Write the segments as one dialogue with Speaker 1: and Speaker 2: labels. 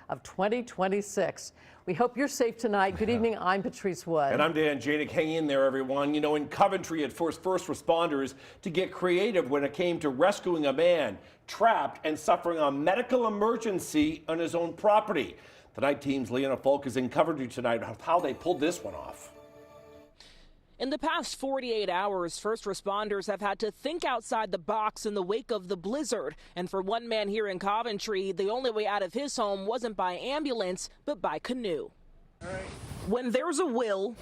Speaker 1: of 2026. We hope you're safe tonight. Good evening. I'm Patrice Wood.
Speaker 2: And I'm Dan Janik. Hang in there, everyone. You know, in Coventry, it forced first responders to get creative when it came to rescuing a man trapped and suffering a medical emergency on his own property. Tonight, team's Leona Folk is in Coventry tonight on how they pulled this one off.
Speaker 3: In the past 48 hours, first responders have had to think outside the box in the wake of the blizzard. And for one man here in Coventry, the only way out of his home wasn't by ambulance, but by canoe. When there's a will,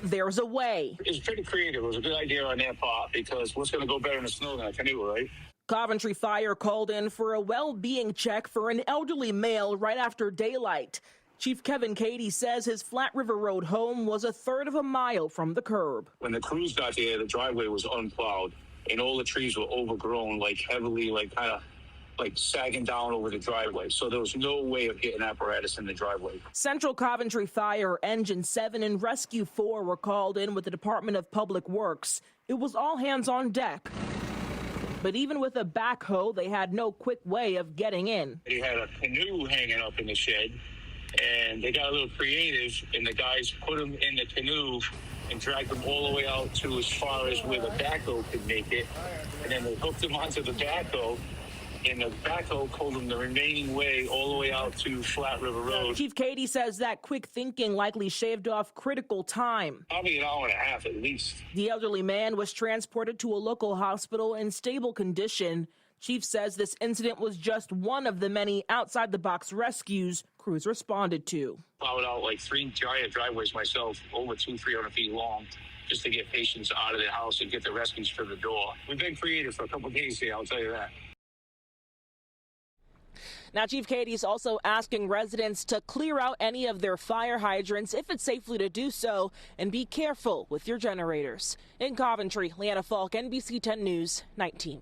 Speaker 3: there's a way.
Speaker 4: It's pretty creative. It was a good idea on their part because what's going to go better in the snow than a canoe, right?
Speaker 3: Coventry Fire called in for a well-being check for an elderly male right after daylight. Chief Kevin Cady says his Flat River Road home was a third of a mile from the curb.
Speaker 4: When the crews got there, the driveway was unplowed, and all the trees were overgrown, like heavily, like kind of like sagging down over the driveway. So there was no way of getting apparatus in the driveway.
Speaker 3: Central Coventry Fire, Engine 7 and Rescue 4 were called in with the Department of Public Works. It was all hands on deck. But even with a backhoe, they had no quick way of getting in.
Speaker 4: They had a canoe hanging up in the shed, and they got a little creative, and the guys put them in the canoe and dragged them all the way out to as far as where the backhoe could make it. And then they hooked them onto the backhoe, and the backhoe pulled them the remaining way all the way out to Flat River Road.
Speaker 3: Chief Kady says that quick thinking likely shaved off critical time.
Speaker 4: Probably an hour and a half at least.
Speaker 3: The elderly man was transported to a local hospital in stable condition. Chief says this incident was just one of the many outside-the-box rescues crews responded to.
Speaker 4: Plowed out like 3 giant driveways myself, over 200-300 feet long, just to get patients out of their house and get the rescues to the door. We've been creative for a couple of days here, I'll tell you that.
Speaker 3: Now, Chief Cady is also asking residents to clear out any of their fire hydrants if it's safely to do so, and be careful with your generators. In Coventry, Leona Falk, NBC 10 News, 19.